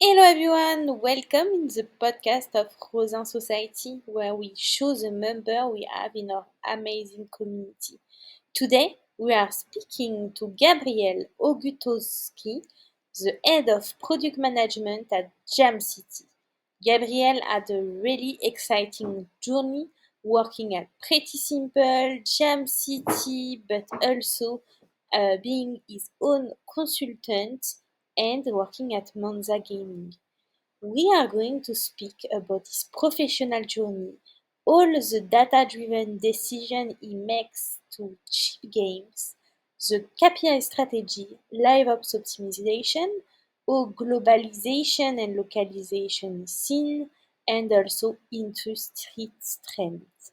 Hello everyone, welcome in the podcast of Rzain Society, where we show the member we have in our amazing community. Today, we are speaking to Gabriel Augustovski, the head of product management at Jamcity. Gabriel had a really exciting journey working at Pretty Simple, Jamcity, but also being his own consultant and working at Monza Gaming. We are going to speak about his professional journey, all the data-driven decisions he makes to chip games, the KPI strategy, Liveops optimization, how globalization and localization is seen, and also industry trends.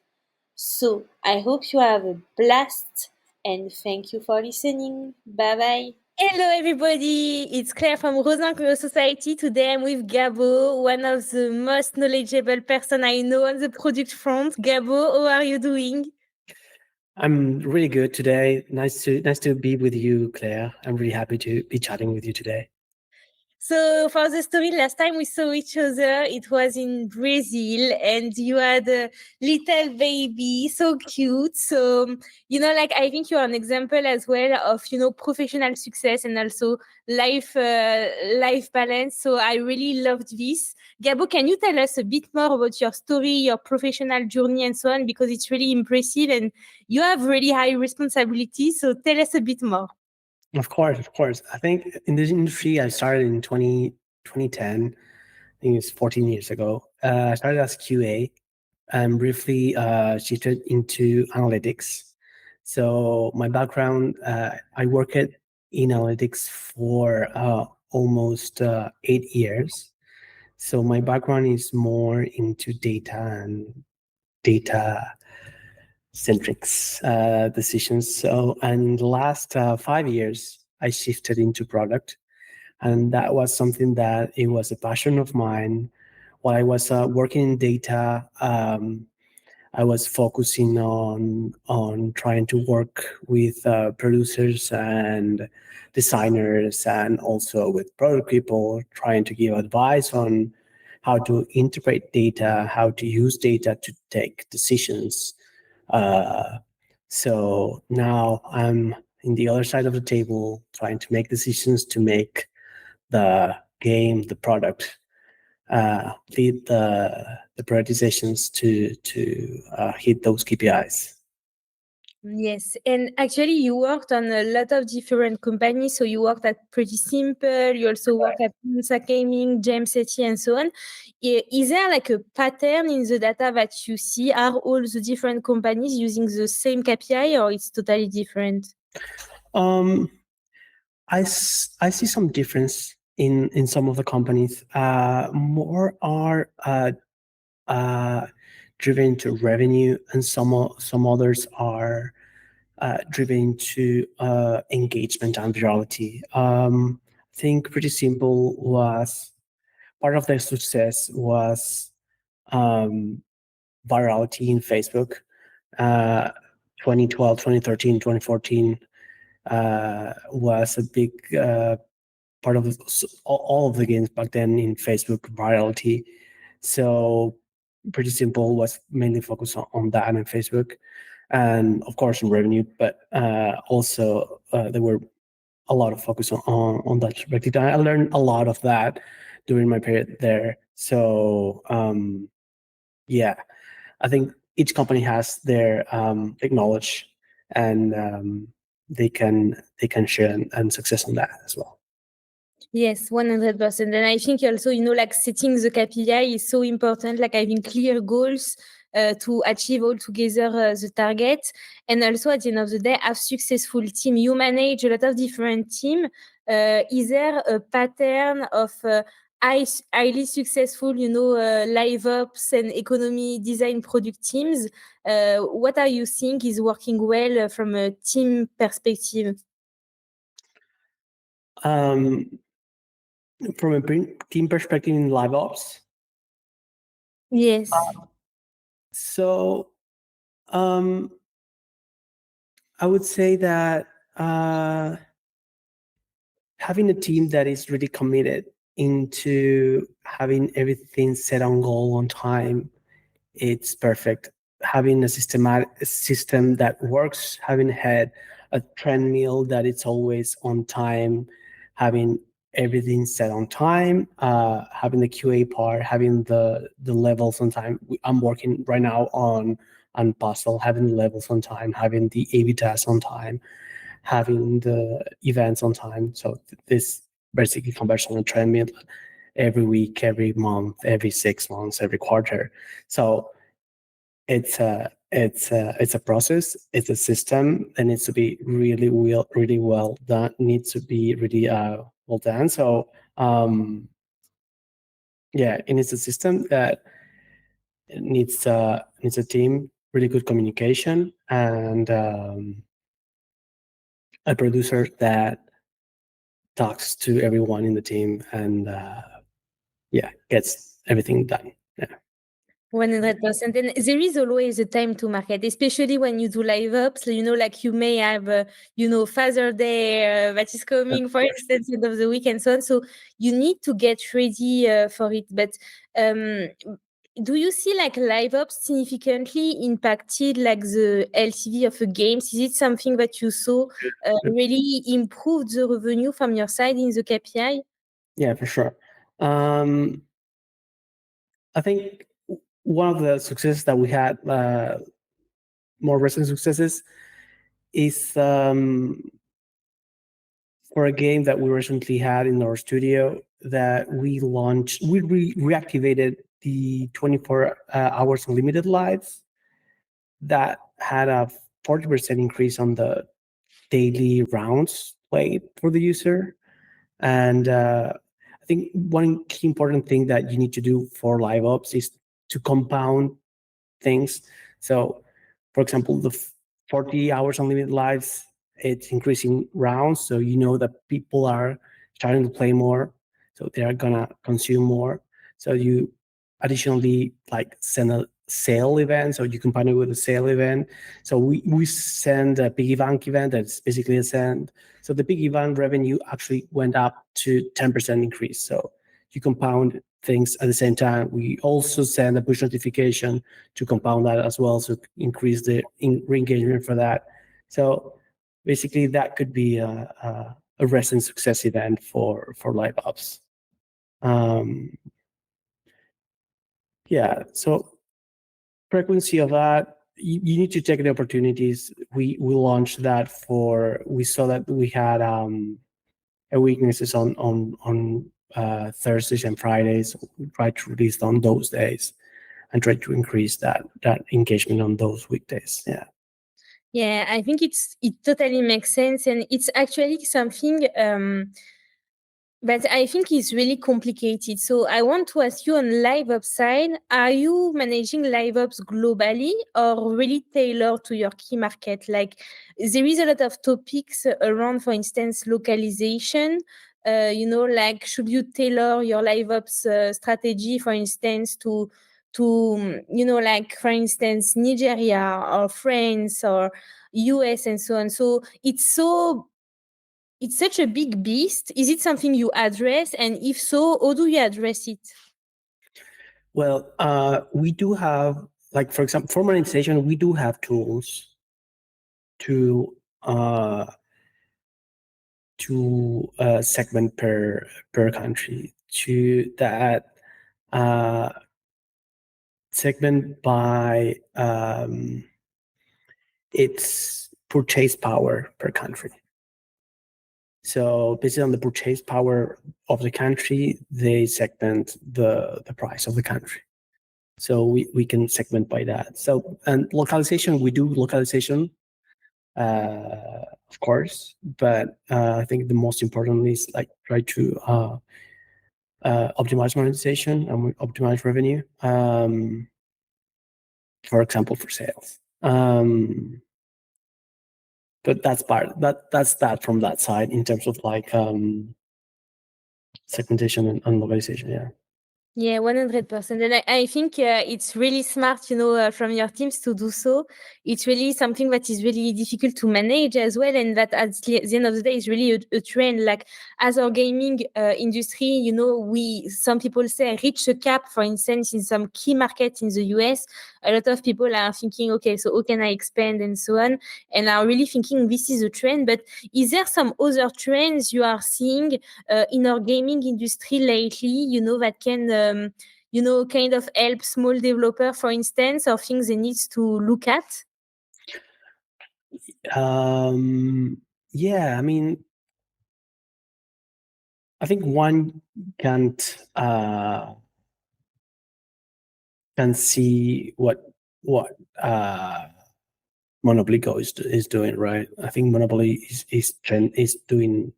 So I hope you have a blast and thank you for listening. Bye bye. Hello everybody, it's Claire from Rzain Society. Today I'm with Gabo, one of the most knowledgeable person I know on the product front. Gabo, how are you doing? I'm really good today. Nice to be with you, Claire. I'm really happy to be chatting with you today. So for the story, last time we saw each other, it was in Brazil and you had a little baby, so cute. So, I think you're an example as well of, professional success and also life balance. So I really loved this. Gabo, can you tell us a bit more about your story, your professional journey and so on? Because it's really impressive and you have really high responsibility. So tell us a bit more. Of course. I think in this industry, I started in 2010. I think it's 14 years ago. I started as QA and briefly shifted into analytics. So my background, I worked in analytics for almost 8 years. So my background is more into data and data centric decisions. So, and in the last 5 years, I shifted into product, and that was something that it was a passion of mine. While I was working in data, I was focusing on trying to work with producers and designers, and also with product people, trying to give advice on how to interpret data, how to use data to take decisions. So now I'm in the other side of the table, trying to make decisions to make the game, the product, lead the prioritizations to hit those KPIs. Yes, and actually you worked on a lot of different companies. So you worked at Pretty Simple, you also worked at Monza Gaming, Jamcity, and so on. Is there like a pattern in the data that you see? Are all the different companies using the same KPI or it's totally different? I see some difference in some of the companies. More are driven to revenue, and some others are driven to engagement and virality. I think Pretty Simple was part of their success was virality in Facebook. 2012, 2013, 2014 was a big part of all of the games back then in Facebook virality. So Pretty Simple was mainly focused on that and Facebook, and of course on revenue, but also there were a lot of focus on that perspective. I learned a lot of that during my period there. So yeah, I think each company has their knowledge, and they can share and success on that as well. Yes, 100%. And I think also, like setting the KPI is so important, like having clear goals to achieve all together the target. And also at the end of the day, have successful team. You manage a lot of different team. Is there a pattern of highly successful, live ops and economy design product teams? What are you think is working well from a team perspective? From a team perspective in Liveops. Yes. So I would say that having a team that is really committed into having everything set on goal on time, it's perfect. Having a system that works, having had a trend mill that it's always on time, having everything set on time, having the QA part, having the levels on time. I'm working right now on Puzzle, having the levels on time, having the A/B tests on time, having the events on time. So this basically converts on a trend mill every week, every month, every 6 months, every quarter. So it's a process, it's a system that needs to be really well done, needs to be really well done. So yeah, and it's a system that needs a team, really good communication, and a producer that talks to everyone in the team and yeah, gets everything done. Yeah. 100%. And there is always a time to market, especially when you do Liveops. Like you may have, Father Day that is coming, for instance, end of the week and so on. So you need to get ready for it. But um, do you see like Liveops significantly impacted like the LTV of a games? Is it something that you saw really improved the revenue from your side in the KPI? Yeah, for sure. I think one of the successes that we had, more recent successes, is for a game that we recently had in our studio that we launched. We reactivated the 24 hours unlimited lives that had a 40% increase on the daily rounds played for the user. And I think one key important thing that you need to do for Liveops is to compound things. So, for example, the 40 hours unlimited lives, it's increasing rounds. So you know that people are starting to play more. So they are gonna consume more. So you additionally like send a sale event. So you combine it with a sale event. So we send a piggy bank event that's basically a send. So the piggy bank revenue actually went up to 10% increase. So you compound things at the same time. We also send a push notification to compound that as well, so increase the re-engagement for that. So basically, that could be a recent success event for Liveops. Yeah, so frequency of that, you need to take the opportunities. We launched that we saw that we had a weaknesses on Thursdays and Fridays. We tried to release on those days and try to increase that engagement on those weekdays. Yeah. Yeah, I think it totally makes sense, and it's actually something but I think it's really complicated. So I want to ask you on Liveops side, are you managing Liveops globally or really tailored to your key market? Like there is a lot of topics around, for instance, localization. Like should you tailor your Liveops strategy, for instance, like for instance, Nigeria or France or US and so on. So it's such a big beast. Is it something you address? And if so, how do you address it? Well, we do have, like, for example, for monetization, we do have tools to segment per country, to that segment by its purchase power per country. So based on the purchase power of the country, they segment the price of the country. So we can segment by that. So, and localization, we do localization, of course, but I think the most important is like try to optimize monetization and optimize revenue. For example, for sales. But that's that from that side in terms of like segmentation and localization. Yeah. Yeah, 100%. And I think it's really smart, from your teams to do so. It's really something that is really difficult to manage as well. And that at the end of the day is really a trend. Like as our gaming industry, some people say reach a cap, for instance, in some key markets in the US. A lot of people are thinking, okay, so how can I expand and so on? And are really thinking this is a trend. But is there some other trends you are seeing in our gaming industry lately, that can, kind of help small developer, for instance, or things they need to look at? Yeah, I mean, I think one can't can see what Monopoly Go is doing, right? I think Monopoly is doing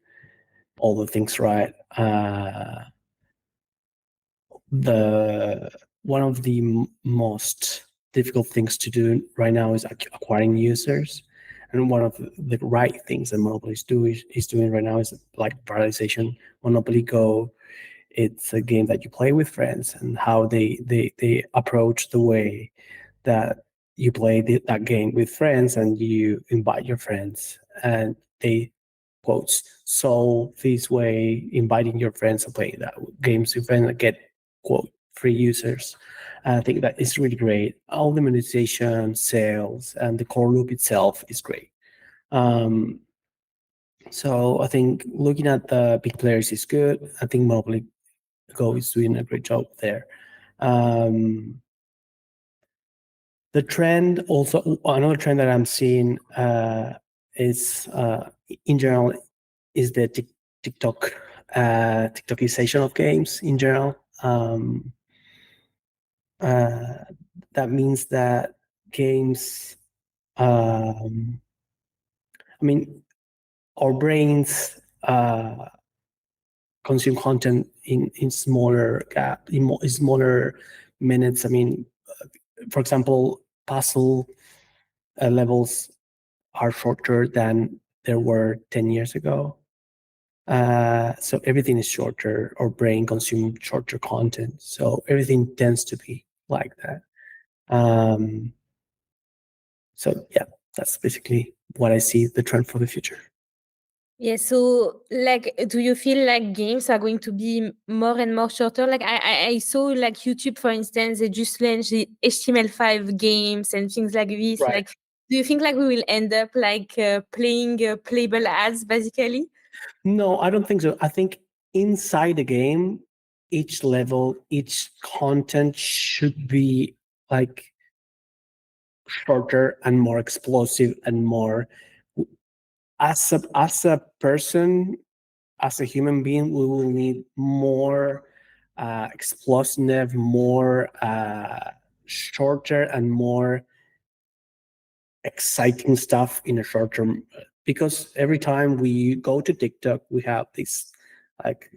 all the things right. The one of the most difficult things to do right now is acquiring users, and one of the right things that Monopoly is doing right now is like prioritization. Monopoly Go, it's a game that you play with friends, and how they approach the way that you play that game with friends, and you invite your friends, and they quotes solve this way, inviting your friends to play that games with friends and get quote free users. I think that is really great. All the monetization, sales, and the core loop itself is great. Um, so I think looking at the big players is good. I think Monopoly Go is doing a great job there. The trend also, another trend that I'm seeing is in general is the TikTok TikTokization of games in general. That means that games, I mean, our brains consume content in smaller gap, in smaller minutes. I mean, for example, puzzle levels are shorter than there were 10 years ago. So everything is shorter. Our brain consumes shorter content. So everything tends to be like that. So yeah, that's basically what I see the trend for the future. Yeah, so like, do you feel like games are going to be more and more shorter? Like I saw like YouTube, for instance, they just launched the HTML5 games and things like this. Right. Like, do you think like we will end up like playing playable ads basically? No, I don't think so. I think inside the game, each level, each content should be like shorter and more explosive and more. As a person, as a human being, we will need more explosive, more shorter, and more exciting stuff in a short term. Because every time we go to TikTok, we have this like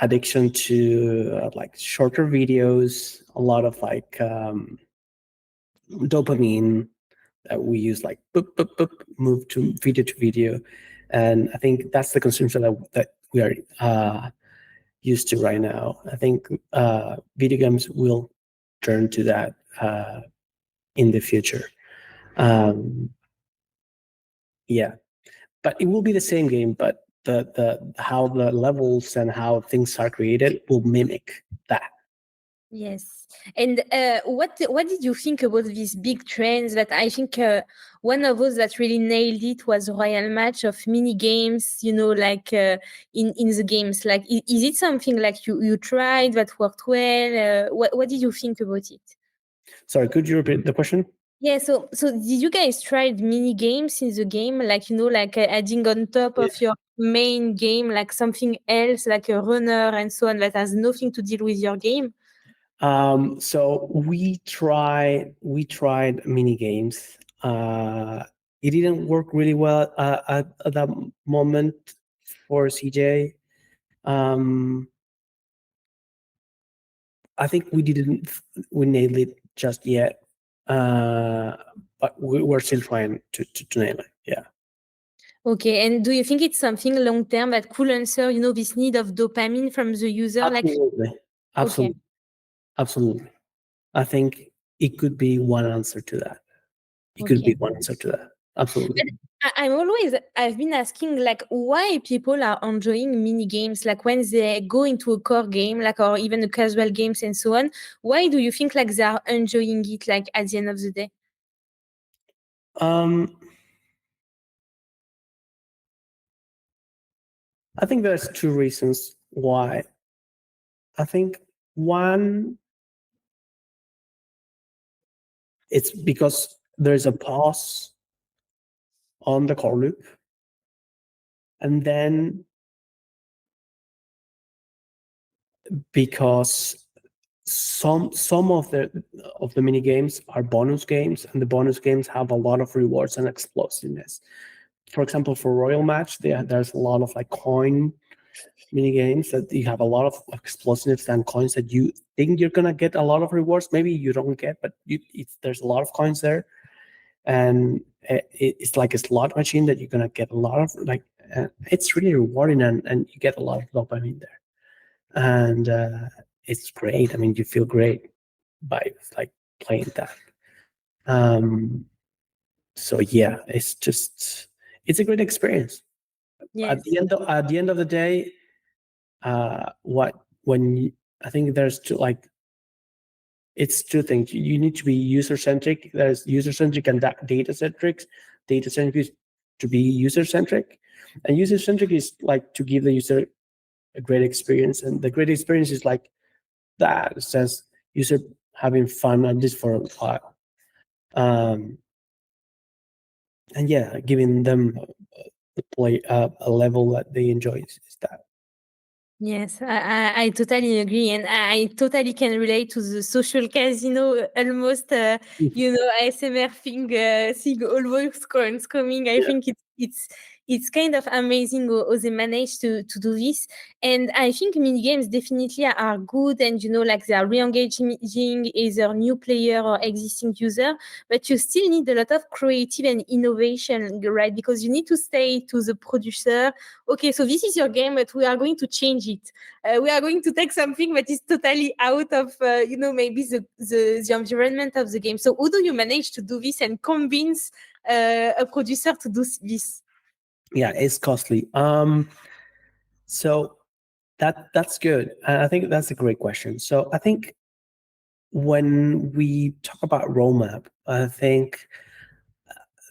addiction to like shorter videos, a lot of like dopamine that we use, like boop, boop, boop, move to video. And I think that's the consumption that we are used to right now. I think video games will turn to that in the future. Um, yeah, but it will be the same game, but the how the levels and how things are created will mimic that. Yes. And what did you think about these big trends that I think one of those that really nailed it was Royal Match of mini games, like in the games. Like, is it something like you tried that worked well? What did you think about it? Sorry, could you repeat the question? Yeah, so did you guys try mini games in the game, like like adding on top Yeah. of your main game, like something else, like a runner and so on that has nothing to deal with your game? So we tried mini games. It didn't work really well at that moment for CJ. Um, I think we nailed it just yet, but we're still trying to nail it. Yeah, Okay, and do you think it's something long term that could answer, this need of dopamine from the user? Like, absolutely. Absolutely. Absolutely. I think it could be one answer to that. It could be one answer to that. Absolutely. I've been asking like why people are enjoying mini games, like when they go into a core game, like or even a casual games and so on. Why do you think like they are enjoying it like at the end of the day? I think there's two reasons why. I think one, it's because there's a pause on the core loop, and then because some of the mini games are bonus games, and the bonus games have a lot of rewards and explosiveness. For example, for Royal Match, there's a lot of like coin mini games that you have a lot of explosives and coins that you think you're gonna get a lot of rewards. Maybe you don't get, but there's a lot of coins there, and it's like a slot machine that you're gonna get a lot of. Like it's really rewarding, and you get a lot of dopamine there, and it's great. I mean, you feel great by like playing that. So yeah, it's a great experience. Yes. At the end of the day, I think there's it's two things. You need to be user centric. There's user centric and data centric. Data centric is to be user centric, and user centric is like to give the user a great experience, and the great experience is like that. It says user having fun at least for a while, and yeah, giving them the play a level that they enjoy is that. Yes, I totally agree, and I totally can relate to the social casino almost, ASMR thing always coming. I think it's kind of amazing how they manage to do this, and I think mini games definitely are good, and like they are re-engaging either new player or existing user, but you still need a lot of creative and innovation, right? Because you need to say to the producer, okay, so this is your game, but we are going to change it. We are going to take something that is totally out of, maybe the environment of the game. So how do you manage to do this and convince a producer to do this? Yeah, it's costly. So that's good. I think that's a great question. So I think when we talk about roadmap, I think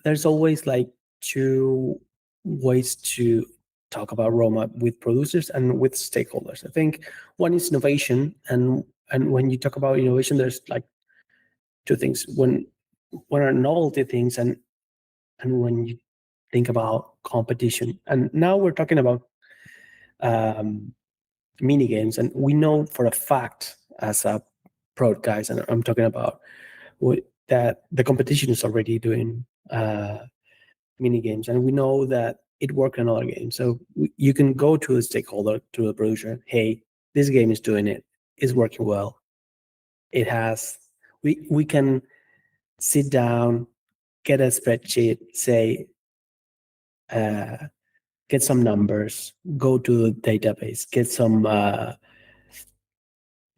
there's always like two ways to talk about roadmap with producers and with stakeholders. I think one is innovation, and when you talk about innovation, there's like two things. When are novelty things, and when you think about competition. And now we're talking about mini games, and we know for a fact as a product guys, and I'm talking about that the competition is already doing mini games, and we know that it worked in other games. So you can go to a stakeholder, to a producer, hey, this game is doing it, it's working well. It has we can sit down, get a spreadsheet, say get some numbers, go to the database, get some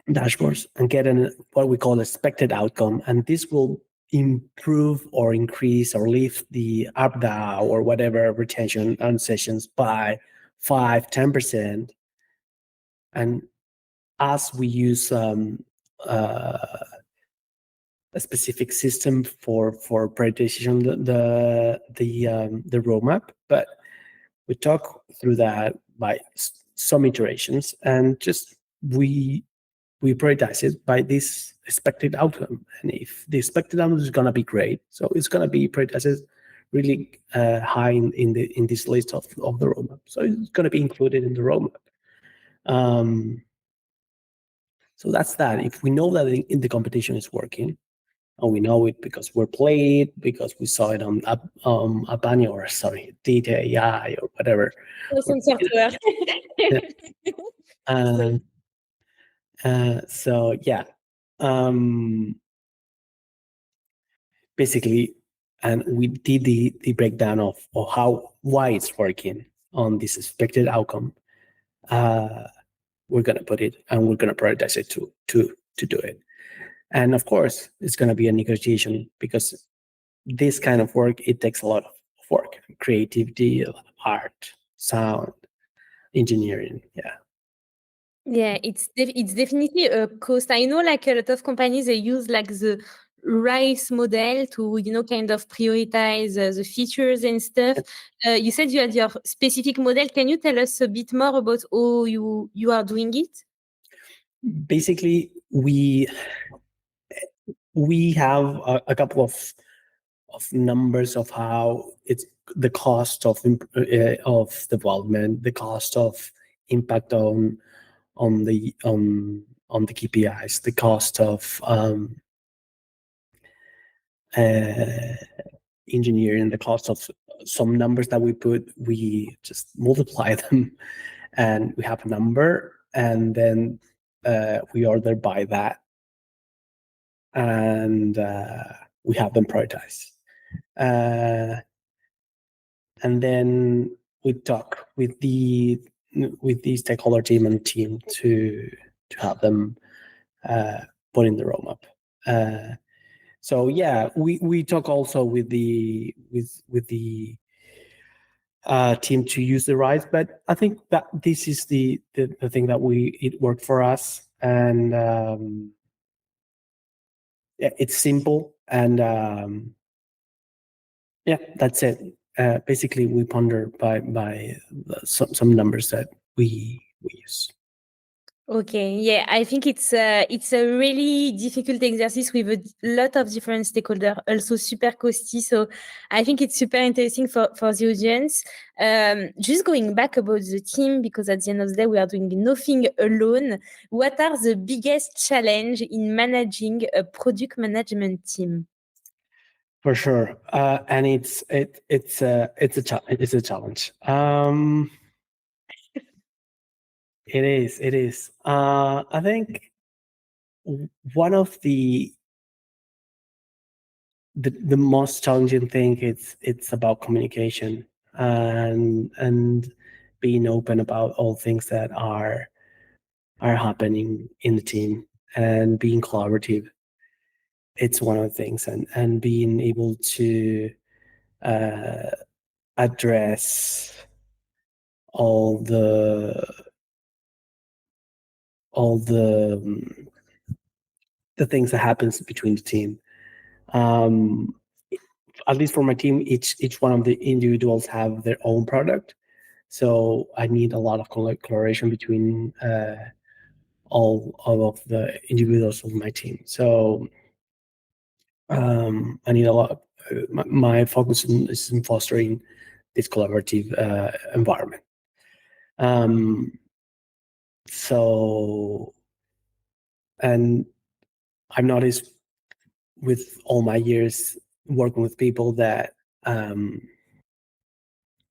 dashboards, and get what we call expected outcome. And this will improve or increase or lift the ARPDAU or whatever retention on sessions by 5-10%. And as we use a specific system for prioritization, the roadmap, but we talk through that by some iterations, and just we prioritize it by this expected outcome. And if the expected outcome is going to be great, so it's going to be prioritized really high in this list of the roadmap. So it's going to be included in the roadmap. So that's that. If we know that the competition is working, and we know it because we're playing it, because we saw it on Abanya, or sorry, Data AI or whatever. Some software. So yeah, basically, and we did the breakdown of why it's working on this expected outcome. we're going to put it and we're going to prioritize it to do it. And of course, it's going to be a negotiation because this kind of work, it takes a lot of work, creativity, art, sound, engineering. Yeah. Yeah, it's definitely a cost. I know like a lot of companies, they use like the RICE model to, kind of prioritize the features and stuff. You said you had your specific model. Can you tell us a bit more about how you are doing it? Basically, we have a couple of numbers of how it's the cost of development, the cost of impact on the KPIs, the cost of engineering, the cost of some numbers that we put. We just multiply them, and we have a number, and then we order by that, and we have them prioritized. And then we talk with the stakeholder team and team to have them put in the roadmap. So yeah, we talk also with the team to use the rights, but I think that this is the thing that it worked for us, and yeah, it's simple, and yeah, that's it. Basically, we ponder by some numbers that we use. Okay, yeah, I think it's a really difficult exercise with a lot of different stakeholders, also super costly. So I think it's super interesting for the audience. Just going back about the team, because at the end of the day, we are doing nothing alone. What are the biggest challenge in managing a product management team? For sure, and it's a challenge. It is. I think one of the most challenging thing, it's about communication, and being open about all things that are happening in the team, and being collaborative. It's one of the things, and being able to address all the things that happens between the team. At least for my team, each one of the individuals have their own product, so I need a lot of collaboration between all of the individuals of my team. So I need a lot. My focus is in fostering this collaborative environment. So, and I've noticed with all my years working with people that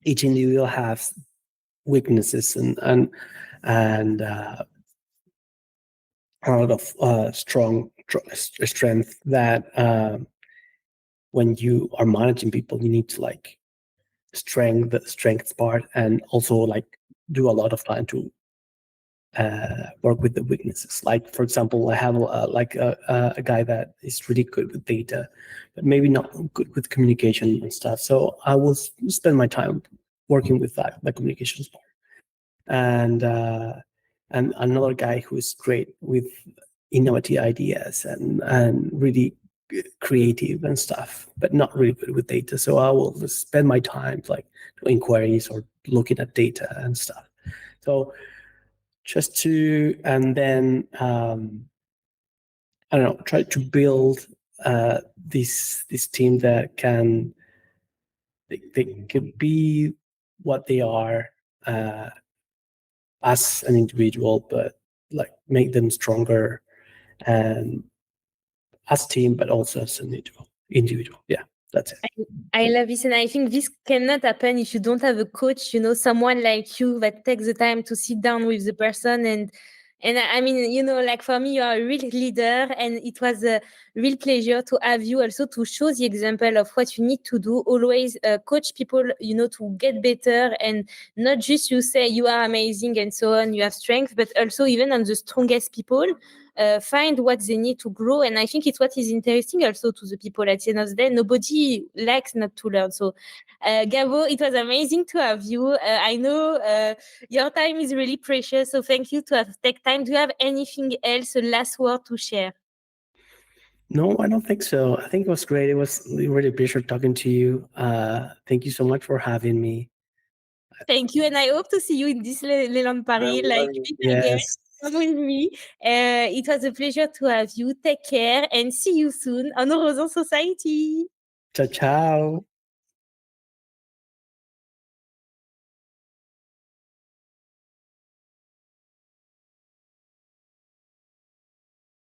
each individual has weaknesses and a lot of strong strength that when you are managing people, you need to like strengths part, and also like do a lot of time to work with the weaknesses. Like for example, I have a guy that is really good with data, but maybe not good with communication and stuff. So I will spend my time working with the communications part, and another guy who is great with innovative ideas and really creative and stuff, but not really good with data. So I will just spend my time like doing queries or looking at data and stuff. So just to, and then I don't know, try to build this team that they can be what they are as an individual, but like make them stronger and as a team, but also as an individual. Yeah, that's it. I love this, and I think this cannot happen if you don't have a coach, someone like you that takes the time to sit down with the person and And I mean, you know, like for me, you are a real leader, and it was a real pleasure to have you also to show the example of what you need to do. Always coach people, you know, to get better, and not just you say you are amazing and so on, you have strength, but also even on the strongest people, find what they need to grow. And I think it's what is interesting also to the people at the end of the day. Nobody likes not to learn. So, Gabo, it was amazing to have you. I know your time is really precious, so thank you to have take time. Do you have anything else, a last word to share? No, I don't think so. I think it was great. It was really a pleasure talking to you. Thank you so much for having me. Thank you, and I hope to see you in Disneyland Paris, like this again. Yes. Come with me. It was a pleasure to have you. Take care and see you soon on Rzain Society. Ciao, ciao.